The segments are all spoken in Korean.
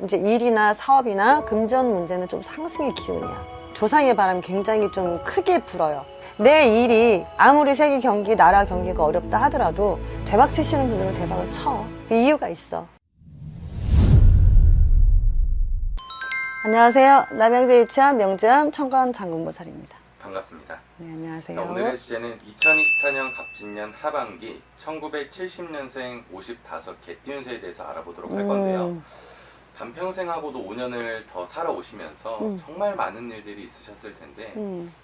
이제 일이나 사업이나 금전 문제는 좀 상승의 기운이야. 조상의 바람이 굉장히 좀 크게 불어요. 내 일이 아무리 세계 경기, 나라 경기가 어렵다 하더라도 대박 치시는 분들은 대박을 쳐. 이유가 있어. 안녕하세요. 남양주에 위치한 명지암 청관 장군보살입니다. 반갑습니다. 네, 안녕하세요. 오늘의 주제는 2024년 갑진년 하반기 1970년생 55 개띠운세에 대해서 알아보도록 할 건데요. 반평생하고도 5년을 더 살아오시면서 정말 많은 일들이 있으셨을 텐데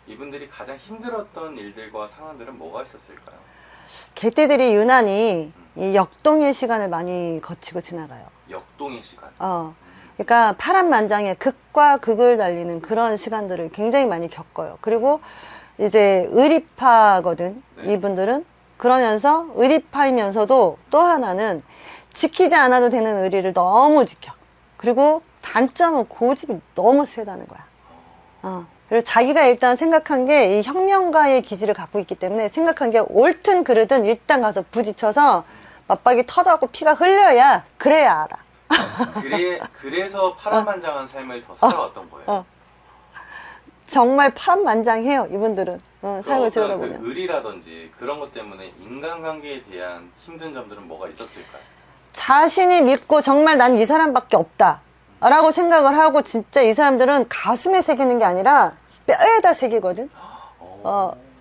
이분들이 가장 힘들었던 일들과 상황들은 뭐가 있었을까요? 개띠들이 유난히 이 역동의 시간을 많이 거치고 지나가요. 역동의 시간. 그러니까 파란만장의 극과 극을 달리는 그런 시간들을 굉장히 많이 겪어요. 그리고 이제 의리파거든. 네. 이분들은. 그러면서 의리파이면서도 또 하나는 지키지 않아도 되는 의리를 너무 지켜. 그리고 단점은 고집이 너무 세다는 거야. 그리고 자기가 일단 생각한 게 이 혁명가의 기질을 갖고 있기 때문에 생각한 게 옳든 그르든 일단 가서 부딪혀서 맞박이 터져갖고 피가 흘려야 그래야 알아. 그래서 파란만장한 삶을 더 살아왔던 거예요. 정말 파란만장해요, 이분들은. 삶을 들여다보면. 그 의리라든지 그런 것 때문에 인간관계에 대한 힘든 점들은 뭐가 있었을까요? 자신이 믿고 정말 난 이 사람밖에 없다 라고 생각을 하고 진짜 이 사람들은 가슴에 새기는 게 아니라 뼈에다 새기거든.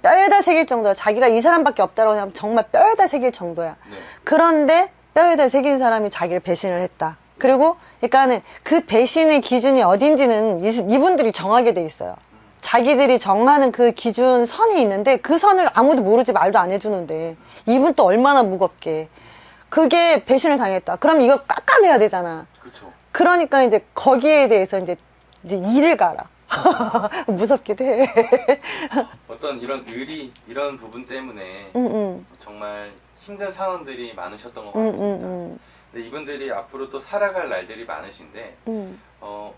뼈에다 새길 정도야. 자기가 이 사람밖에 없다라고 하면 정말 뼈에다 새길 정도야. 네. 그런데 뼈에다 새긴 사람이 자기를 배신을 했다. 그리고 그러니까는 그 배신의 기준이 어딘지는 이분들이 정하게 돼 있어요. 자기들이 정하는 그 기준 선이 있는데 그 선을 아무도 모르지 말도 안 해주는데 이분 또 얼마나 무겁게 그게 배신을 당했다. 그럼 이걸 깎아내야 되잖아. 그쵸. 그러니까 이제 거기에 대해서 이제 일을 가라. 무섭기도 해. 어떤 이런 의리 이런 부분 때문에 정말 힘든 상황들이 많으셨던 것 같습니다. 근데 이분들이 앞으로 또 살아갈 날들이 많으신데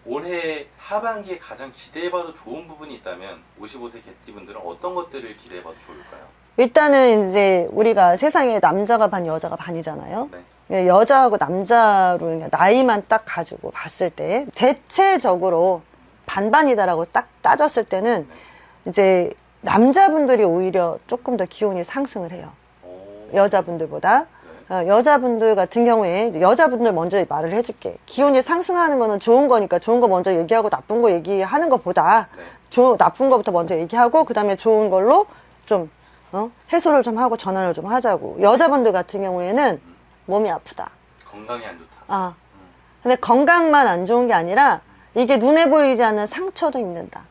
올해 하반기에 가장 기대해봐도 좋은 부분이 있다면 55세 개띠분들은 어떤 것들을 기대해봐도 좋을까요? 일단은 이제 우리가 세상에 남자가 반 여자가 반이잖아요. 네. 여자하고 남자로 나이만 딱 가지고 봤을 때 대체적으로 반반이다라고 딱 따졌을 때는 이제 남자분들이 오히려 조금 더 기운이 상승을 해요. 여자분들보다. 여자분들 같은 경우에 여자분들 먼저 말을 해줄게. 기운이 상승하는 거는 좋은 거니까 좋은 거 먼저 얘기하고 나쁜 거 얘기하는 것보다 나쁜 거부터 먼저 얘기하고 그 다음에 좋은 걸로 좀 해소를 좀 하고 전환을 좀 하자고. 여자분들 같은 경우에는 몸이 아프다. 건강이 안 좋다. 근데 건강만 안 좋은 게 아니라 이게 눈에 보이지 않는 상처도 입는다.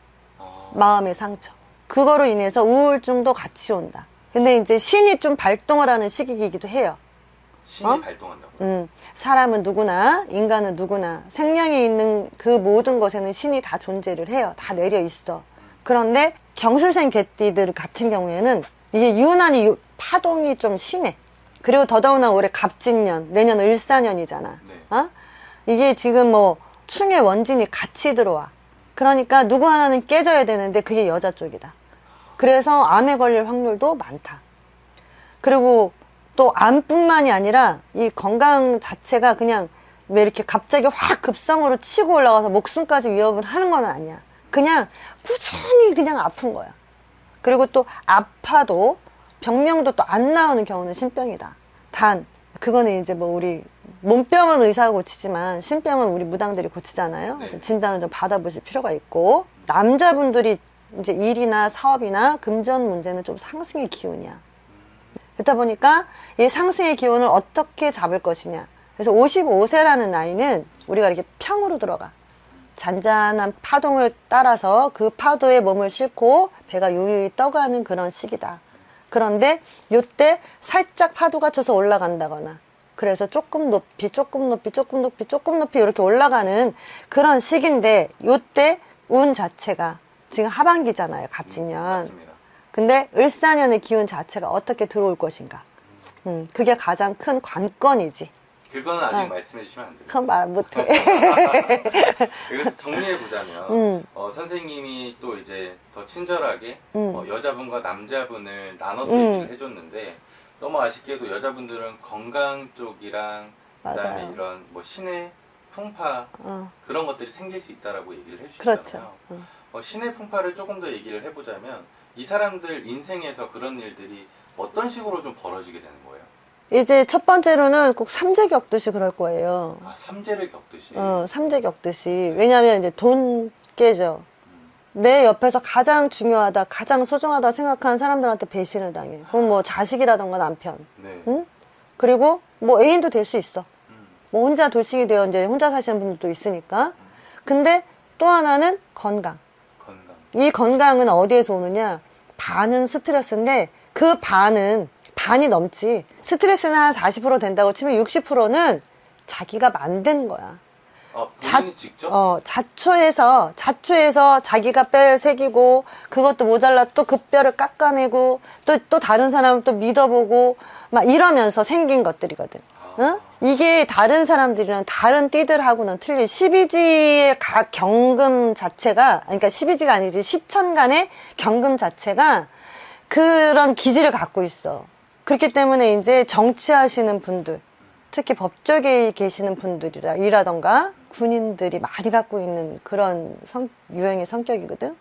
마음의 상처. 그거로 인해서 우울증도 같이 온다. 근데 이제 신이 좀 발동을 하는 시기이기도 해요. 신이 발동한다고요? 사람은 누구나, 인간은 누구나 생명이 있는 그 모든 것에는 신이 다 존재를 해요. 다 내려 있어. 그런데 경술생 개띠들 같은 경우에는 이게 유난히 파동이 좀 심해. 그리고 더더구나 올해 갑진년, 내년 을사년이잖아. 네. 이게 지금 뭐 충의 원진이 같이 들어와. 그러니까 누구 하나는 깨져야 되는데 그게 여자 쪽이다. 그래서 암에 걸릴 확률도 많다. 그리고 또 암뿐만이 아니라 이 건강 자체가 그냥 왜 이렇게 갑자기 확 급성으로 치고 올라가서 목숨까지 위협을 하는 건 아니야. 그냥 꾸준히 그냥 아픈 거야. 그리고 또 아파도 병명도 또 안 나오는 경우는 신병이다. 단 그거는 이제 뭐 우리 몸병은 의사가 고치지만 신병은 우리 무당들이 고치잖아요. 그래서 진단을 좀 받아보실 필요가 있고, 남자분들이 이제 일이나 사업이나 금전 문제는 좀 상승의 기운이야. 그렇다 보니까 이 상승의 기운을 어떻게 잡을 것이냐. 그래서 55세라는 나이는 우리가 이렇게 평으로 들어가. 잔잔한 파동을 따라서 그 파도에 몸을 싣고 배가 유유히 떠가는 그런 시기다. 그런데 이때 살짝 파도가 쳐서 올라간다거나, 그래서 조금 높이 조금 높이 조금 높이 조금 높이 이렇게 올라가는 그런 시기인데, 이때 운 자체가 지금 하반기잖아요, 갑진년. 맞습니다. 근데 을사년의 기운 자체가 어떻게 들어올 것인가, 그게 가장 큰 관건이지. 그건 아직 말씀해 주시면 안 돼요. 그건 말 못해. 그래서 정리해보자면 선생님이 또 이제 더 친절하게 여자분과 남자분을 나눠서 얘기를 해줬는데, 너무 아쉽게도 여자분들은 건강 쪽이랑 그다음에 맞아요. 이런 뭐 신의 풍파 어. 그런 것들이 생길 수 있다라고 얘기를 그렇죠. 해주셨잖아요. 신의 풍파를 조금 더 얘기를 해보자면 이 사람들 인생에서 그런 일들이 어떤 식으로 좀 벌어지게 되는 거예요? 이제 첫 번째로는 꼭 삼재 겪듯이 그럴 거예요. 아, 삼재를 겪듯이. 삼재 겪듯이. 왜냐하면 이제 돈 깨져. 내 옆에서 가장 중요하다, 가장 소중하다 생각하는 사람들한테 배신을 당해. 그럼 뭐 자식이라던가 남편, 네. 응? 그리고 뭐 애인도 될 수 있어. 뭐 혼자 돌싱이 되어 이제 혼자 사시는 분들도 있으니까. 근데 또 하나는 건강. 건강. 이 건강은 어디에서 오느냐? 반은 스트레스인데 그 반이 넘지. 스트레스는 한 40% 된다고 치면 60%는 자기가 만든 거야. 본인이 직접? 자초해서 자기가 뼈를 새기고, 그것도 모자라 또 그 뼈를 깎아내고, 또 다른 사람을 또 믿어보고, 막 이러면서 생긴 것들이거든. 응? 이게 다른 사람들이랑 다른 띠들하고는 틀린 12지의 경금 자체가, 그러니까 12지가 아니지, 10천간의 경금 자체가 그런 기질을 갖고 있어. 그렇기 때문에 이제 정치하시는 분들, 특히 법조계에 계시는 분들이라던가 군인들이 많이 갖고 있는 그런 유형의 성격이거든.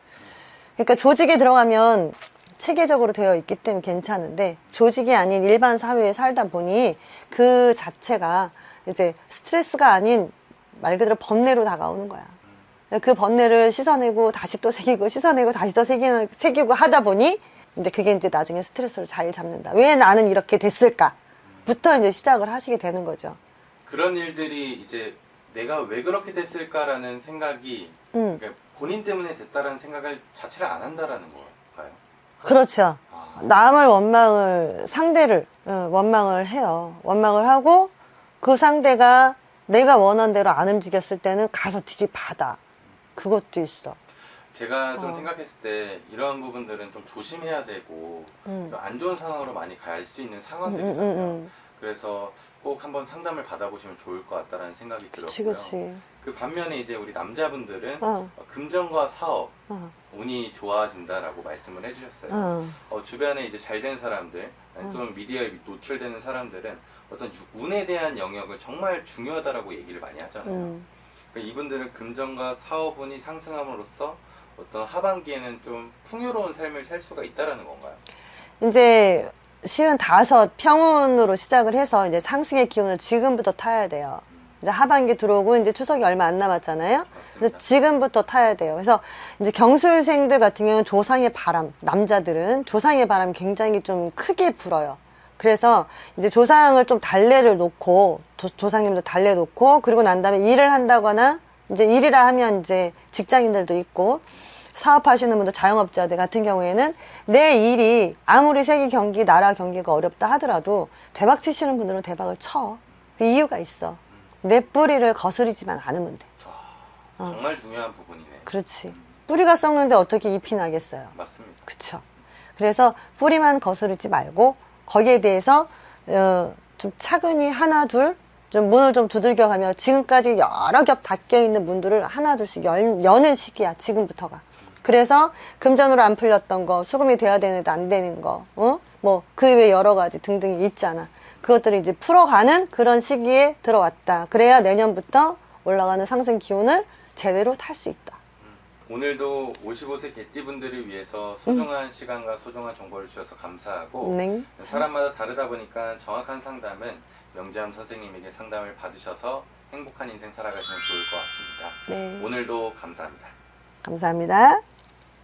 그러니까 조직에 들어가면 체계적으로 되어 있기 때문에 괜찮은데, 조직이 아닌 일반 사회에 살다 보니 그 자체가 이제 스트레스가 아닌 말 그대로 번뇌로 다가오는 거야. 그 번뇌를 씻어내고 다시 또 새기고 씻어내고 다시 또 새기고 하다 보니 근데 그게 이제 나중에 스트레스를 잘 잡는다. 왜 나는 이렇게 됐을까? 부터 이제 시작을 하시게 되는 거죠. 그런 일들이 이제 내가 왜 그렇게 됐을까라는 생각이 그러니까 본인 때문에 됐다라는 생각을 자체를 안 한다라는 걸까요? 그렇죠. 남을 상대를 원망을 해요. 원망을 하고 그 상대가 내가 원한 대로 안 움직였을 때는 가서 들이받아. 그것도 있어. 제가 좀 생각했을 때 이러한 부분들은 좀 조심해야 되고 안 좋은 상황으로 많이 갈 수 있는 상황들이잖아요. 그래서 꼭 한번 상담을 받아보시면 좋을 것 같다라는 생각이 들었고요. 그치. 그 반면에 이제 우리 남자분들은 금전과 사업, 운이 좋아진다라고 말씀을 해주셨어요. 주변에 이제 잘된 사람들, 좀 미디어에 노출되는 사람들은 어떤 운에 대한 영역을 정말 중요하다라고 얘기를 많이 하잖아요. 이분들은 금전과 사업운이 상승함으로써 어떤 하반기에는 좀 풍요로운 삶을 살 수가 있다라는 건가요? 이제 55 평운으로 시작을 해서 이제 상승의 기운을 지금부터 타야 돼요. 이제 하반기 들어오고 이제 추석이 얼마 안 남았잖아요. 그래서 지금부터 타야 돼요. 그래서 이제 경술생들 같은 경우는 조상의 바람, 남자들은 조상의 바람이 굉장히 좀 크게 불어요. 그래서 이제 조상을 좀 달래를 놓고, 조상님도 달래 놓고, 그리고 난 다음에 일을 한다거나, 이제 일이라 하면 이제 직장인들도 있고, 사업하시는 분들, 자영업자들 같은 경우에는 내 일이 아무리 세계 경기, 나라 경기가 어렵다 하더라도 대박 치시는 분들은 대박을 쳐. 그 이유가 있어. 내 뿌리를 거스르지만 않으면 돼. 정말 중요한 부분이네. 그렇지. 뿌리가 썩는데 어떻게 잎이 나겠어요. 맞습니다. 그쵸. 그래서 뿌리만 거스르지 말고 거기에 대해서 좀 차근히 하나 둘 좀 문을 좀 두들겨가며 지금까지 여러 겹 닫혀있는 문들을 하나 둘씩 여는 시기야. 지금부터가. 그래서 금전으로 안 풀렸던 거, 수금이 돼야 되는데 안 되는 거, 뭐 그 외에 여러 가지 등등이 있잖아. 그것들을 이제 풀어가는 그런 시기에 들어왔다. 그래야 내년부터 올라가는 상승 기운을 제대로 탈 수 있다. 오늘도 55세 개띠분들을 위해서 소중한 시간과 소중한 정보를 주셔서 감사하고 네. 사람마다 다르다 보니까 정확한 상담은 명재암 선생님에게 상담을 받으셔서 행복한 인생 살아가시면 좋을 것 같습니다. 네. 오늘도 감사합니다. 감사합니다.